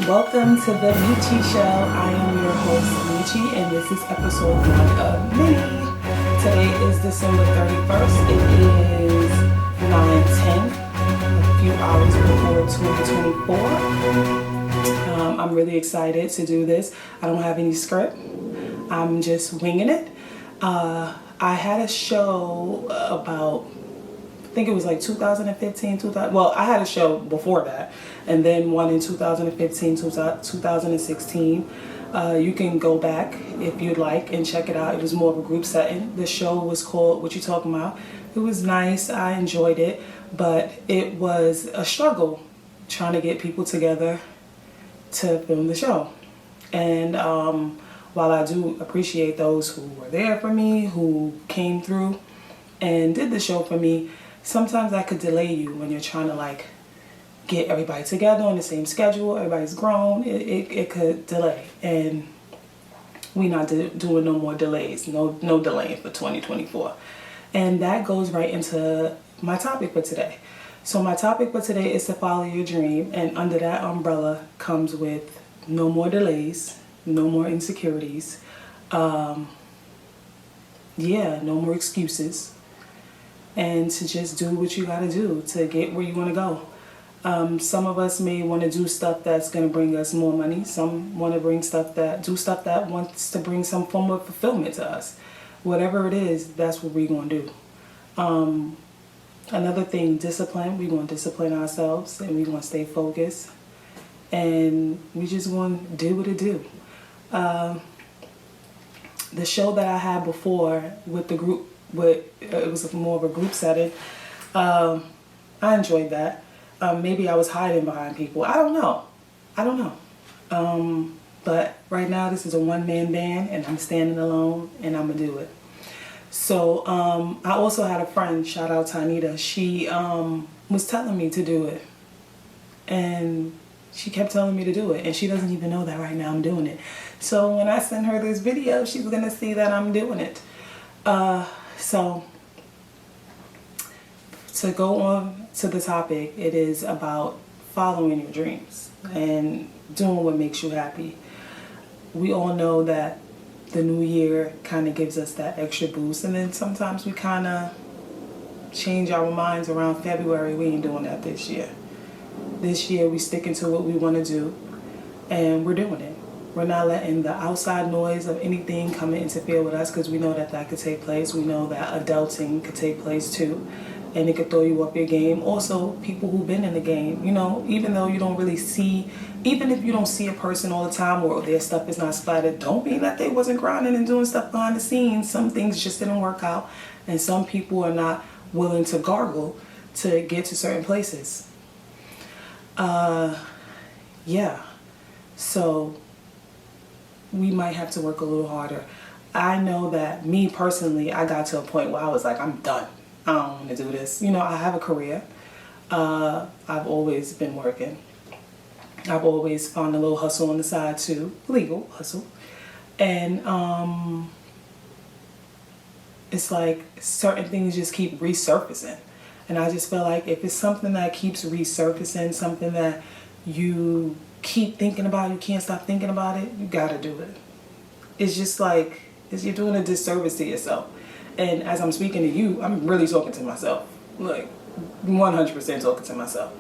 Welcome to the Meechy Show. I am your host, Meechy, and this is episode 1 of Mini. Today is December 31st. It is 9:10, a few hours before 2024. I'm really excited to do this. I don't have any script. I'm just winging it. I had a show about, I think it was like 2015, 2000. Well, I had a show before that, and then one in 2015, 2016. You can go back if you'd like and check it out. It was more of a group setting. The show was called What You Talking About. It was nice. I enjoyed it, but it was a struggle trying to get people together to film the show. And while I do appreciate those who were there for me, who came through and did the show for me, sometimes that could delay you when you're trying to like get everybody together on the same schedule. Everybody's grown. It could delay, and we not doing no more delays. No delaying for 2024. And that goes right into my topic for today. So my topic for today is to follow your dream, and under that umbrella comes with no more delays, no more insecurities, no more excuses, and to just do what you gotta do to get where you wanna go. Some of us may want to do stuff that's going to bring us more money. Some want to do stuff that wants to bring some form of fulfillment to us. Whatever it is, that's what we're going to do. Another thing, discipline. We're going to discipline ourselves, and we're going to stay focused. And we just going to do what it do. The show that I had before with the group, it was more of a group setting. I enjoyed that. Maybe I was hiding behind people. I don't know. But right now this is a one-man band, and I'm standing alone, and I'm gonna do it. So I also had a friend, shout out to Anita. She was telling me to do it, and she kept telling me to do it, and she doesn't even know that right now I'm doing it. So when I send her this video, she's gonna see that I'm doing it. So to go on to the topic, it is about following your dreams and doing what makes you happy. We all know that the new year kind of gives us that extra boost, and then sometimes we kind of change our minds around February. We ain't doing that this year. This year we sticking to what we want to do, and we're doing it. We're not letting the outside noise of anything come and interfere with us, because we know that could take place. We know that adulting could take place too, and it could throw you off your game. Also, people who've been in the game, even though you don't really see, even if you don't see a person all the time or their stuff is not splattered, don't mean that they wasn't grinding and doing stuff behind the scenes. Some things just didn't work out, and some people are not willing to gargle to get to certain places. So we might have to work a little harder. I know that me personally, I got to a point where I was like, I'm done. I don't want to do this. I have a career. I've always been working. I've always found a little hustle on the side too, legal hustle. And it's like certain things just keep resurfacing. And I just feel like if it's something that keeps resurfacing, something that you keep thinking about, you can't stop thinking about it, you gotta do it. It's just like, you're doing a disservice to yourself. And as I'm speaking to you, I'm really talking to myself. Like, 100% talking to myself.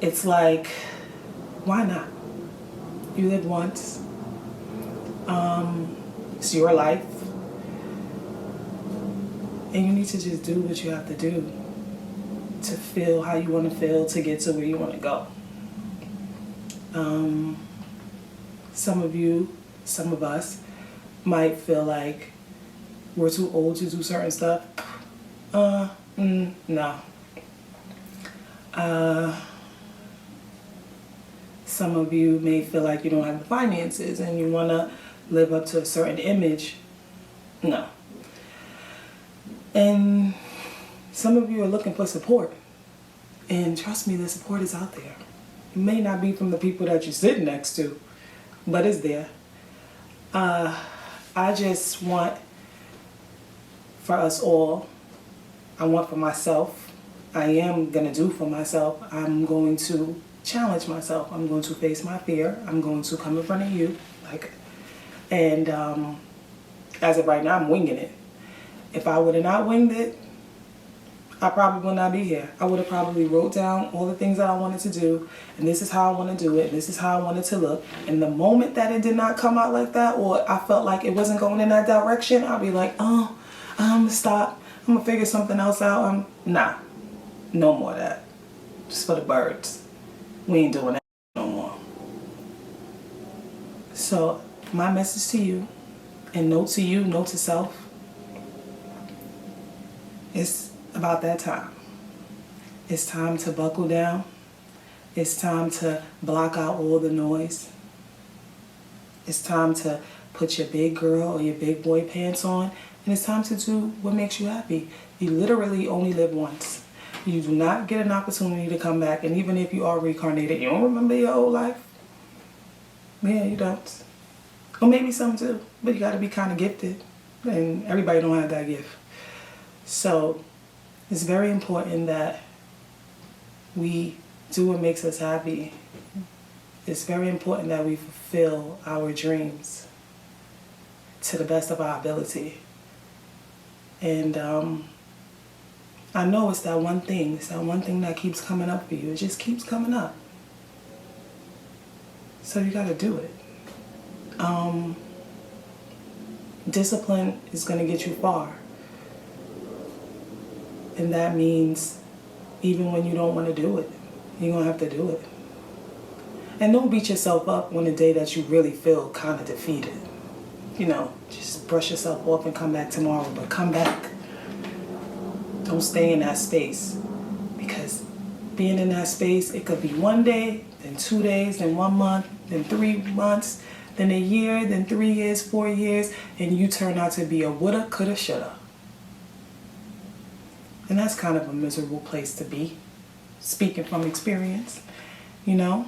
It's like, why not? You live once. It's your life. And you need to just do what you have to do to feel how you want to feel, to get to where you want to go. Some of us might feel like we're too old to do certain stuff. No. Some of you may feel like you don't have the finances and you want to live up to a certain image. No. And some of you are looking for support. And trust me, the support is out there. It may not be from the people that you're sitting next to, but it's there. I just want for us all, I want for myself, I am going to do for myself, I'm going to challenge myself. I'm going to face my fear. I'm going to come in front of you, and as of right now, I'm winging it. If I would have not winged it, I probably would not be here. I would have probably wrote down all the things that I wanted to do, and this is how I want to do it, and this is how I want it to look. And the moment that it did not come out like that, or I felt like it wasn't going in that direction, I'd be like, oh, I'm gonna stop. I'm gonna figure something else out. Nah, no more of that. Just for the birds. We ain't doing that no more. So my message to you, and note to you, note to self, it's about that time. It's time to buckle down. It's time to block out all the noise. It's time to put your big girl or your big boy pants on, and it's time to do what makes you happy. You literally only live once. You do not get an opportunity to come back, and even if you are reincarnated, you don't remember your whole life. Yeah, you don't. Or maybe some do, but you got to be kind of gifted, and everybody don't have that gift. So it's very important that we do what makes us happy. It's very important that we fulfill our dreams to the best of our ability. And I know it's that one thing. It's that one thing that keeps coming up for you. It just keeps coming up. So you got to do it. Discipline is going to get you far. And that means even when you don't want to do it, you're going to have to do it. And don't beat yourself up when the day that you really feel kind of defeated. You know, just brush yourself off and come back tomorrow, but come back. Don't stay in that space, because being in that space, it could be one day, then 2 days, then 1 month, then 3 months, then a year, then 3 years, 4 years, and you turn out to be a woulda, coulda, shoulda. And that's kind of a miserable place to be, speaking from experience, you know.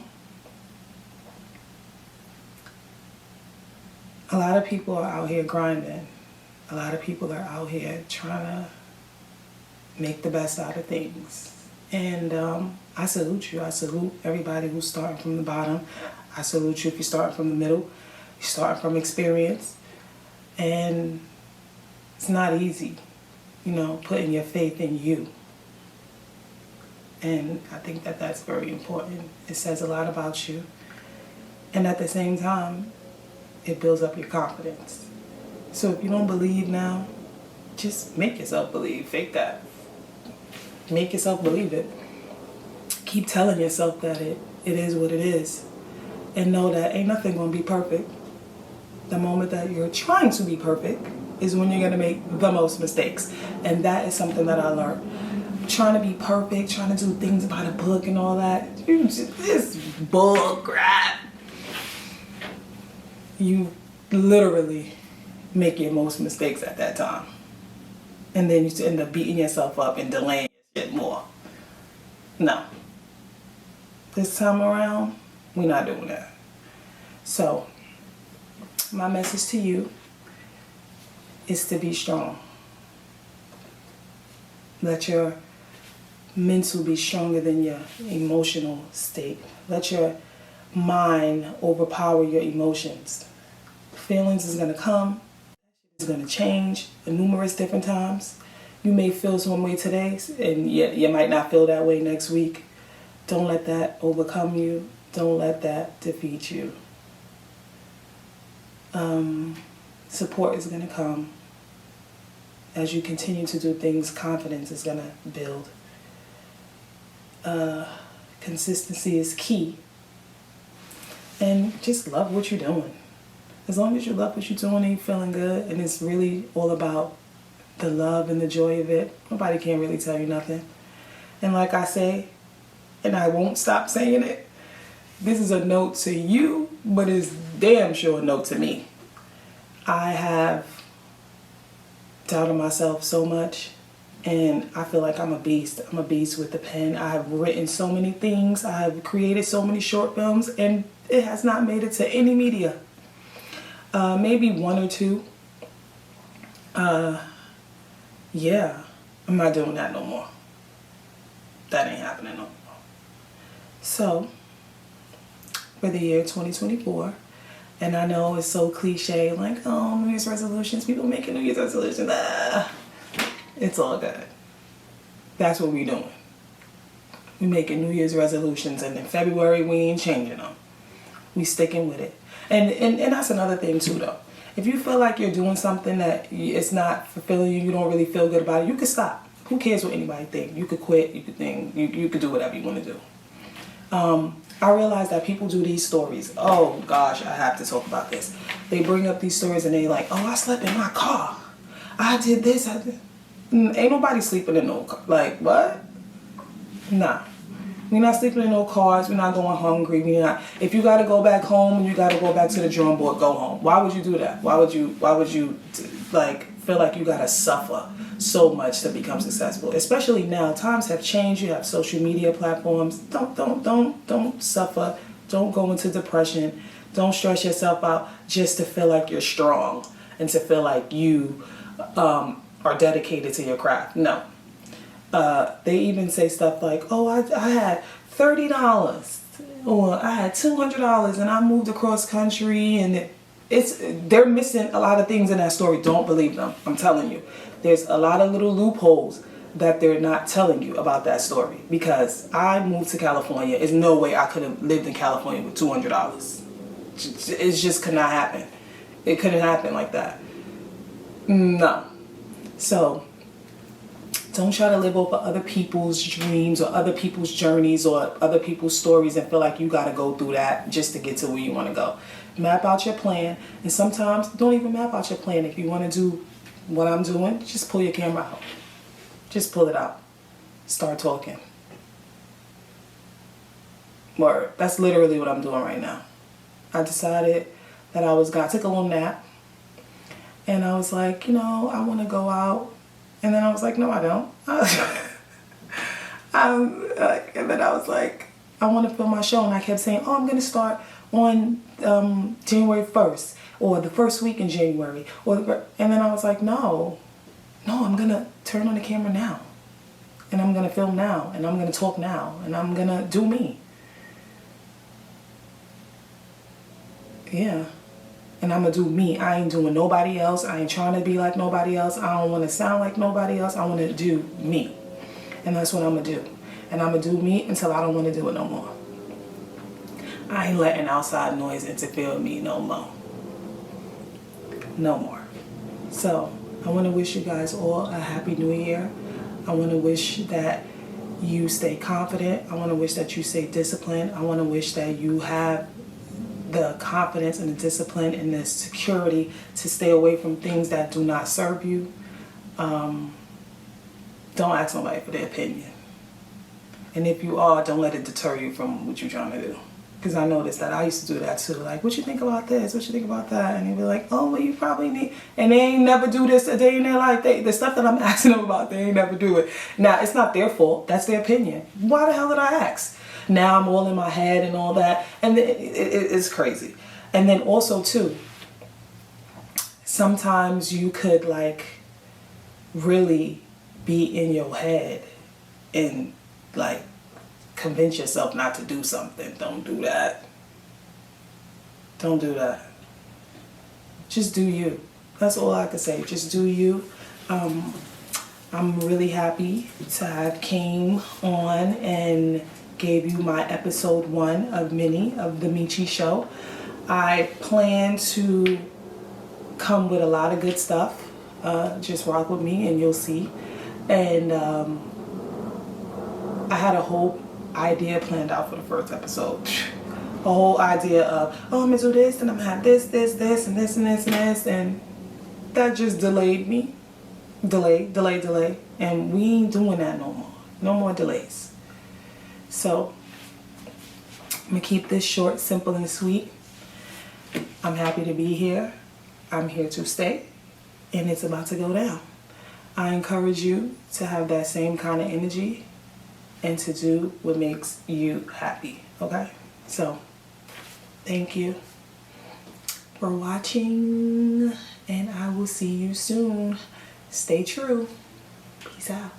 A lot of people are out here grinding. A lot of people are out here trying to make the best out of things. And I salute you. I salute everybody who's starting from the bottom. I salute you if you're starting from the middle. You're starting from experience. And it's not easy, you know, putting your faith in you. And I think that that's very important. It says a lot about you. And at the same time, it builds up your confidence. So if you don't believe now, just make yourself believe. Fake that. Make yourself believe it. Keep telling yourself that it is what it is. And know that ain't nothing gonna be perfect. The moment that you're trying to be perfect is when you're gonna make the most mistakes. And that is something that I learned. Trying to be perfect, trying to do things by the book and all that, it's bull crap. You literally make your most mistakes at that time. And then you end up beating yourself up and delaying shit more. No. This time around, we're not doing that. So, my message to you is to be strong. Let your mental be stronger than your emotional state. Let your mind overpower your emotions. Feelings is going to come. It's going to change in numerous different times. You may feel some way today, and yet you might not feel that way next week. Don't let that overcome you. Don't let that defeat you. Support is going to come. As you continue to do things, confidence is going to build. Consistency is key. And just love what you're doing. As long as you love what you're doing and you're feeling good, and it's really all about the love and the joy of it, nobody can really tell you nothing. And like I say, and I won't stop saying it, this is a note to you, but it's damn sure a note to me. I have doubted myself so much, and I feel like I'm a beast. I'm a beast with the pen. I have written so many things. I have created so many short films, and it has not made it to any media. Maybe 1 or 2. Yeah, I'm not doing that no more. That ain't happening no more. So, for the year 2024. And I know it's so cliche, like, oh, New Year's resolutions, people making New Year's resolutions. It's all good. That's what we doing. We making New Year's resolutions, and in February we ain't changing them. We sticking with it. And that's another thing too, though. If you feel like you're doing something that it's not fulfilling you, you don't really feel good about it, you can stop. Who cares what anybody think? You could quit. You could think. You could do whatever you want to do. I realize that people do these stories. Oh gosh, I have to talk about this. They bring up these stories and they like, oh, I slept in my car. I did this. I did. Ain't nobody sleeping in no car. Like what? Nah. We're not sleeping in no cars. We're not going hungry. We're not. If you got to go back home and you got to go back to the drawing board, go home. Why would you do that? Why would you like feel like you got to suffer so much to become successful? Especially now, times have changed. You have social media platforms. Don't suffer. Don't go into depression. Don't stress yourself out just to feel like you're strong and to feel like you are dedicated to your craft. No. They even say stuff like, oh, I had $30 or I had $200 and I moved across country, and they're missing a lot of things in that story. Don't believe them. I'm telling you. There's a lot of little loopholes that they're not telling you about that story, because I moved to California. There's no way I could have lived in California with $200. It just could not happen. It couldn't happen like that. No. So don't try to live over other people's dreams or other people's journeys or other people's stories and feel like you got to go through that just to get to where you want to go. Map out your plan, and sometimes don't even map out your plan. If you want to do what I'm doing, just pull your camera out. Just pull it out. Start talking. Word. That's literally what I'm doing right now. I decided that I took a little nap, and I was like, I want to go out. And then I was like, no, I don't. And then I was like, I want to film my show. And I kept saying, oh, I'm going to start on January 1st or the first week in January. And then I was like, no, I'm going to turn on the camera now. And I'm going to film now. And I'm going to talk now. And I'm going to do me. Yeah. And I'm going to do me. I ain't doing nobody else. I ain't trying to be like nobody else. I don't want to sound like nobody else. I want to do me. And that's what I'm going to do. And I'm going to do me until I don't want to do it no more. I ain't letting outside noise interfere with me no more. No more. So I want to wish you guys all a happy new year. I want to wish that you stay confident. I want to wish that you stay disciplined. I want to wish that you have the confidence and the discipline and the security to stay away from things that do not serve you. Don't ask nobody for their opinion. And if you are, don't let it deter you from what you're trying to do. Because I noticed that I used to do that too. Like, what you think about this? What you think about that? And they'd be like, oh, well, you probably need... And they ain't never do this a day in their life. The stuff that I'm asking them about, they ain't never do it. Now, it's not their fault. That's their opinion. Why the hell did I ask? Now I'm all in my head and all that. And it's crazy. And then also, too, sometimes you could, like, really be in your head and, like, convince yourself not to do something. Don't do that. Don't do that. Just do you. That's all I can say. Just do you. I'm really happy to have came on and gave you my episode 1 of Mini of the Meechy Show. I plan to come with a lot of good stuff. Just rock with me and you'll see. And I had a whole idea planned out for the first episode. A whole idea of, oh, I'm gonna do this and I'm gonna have this, and this, and this. And that just delayed me. Delay. And we ain't doing that no more. No more delays. So, I'm gonna keep this short, simple, and sweet. I'm happy to be here. I'm here to stay. And it's about to go down. I encourage you to have that same kind of energy and to do what makes you happy. Okay? So, thank you for watching. And I will see you soon. Stay true. Peace out.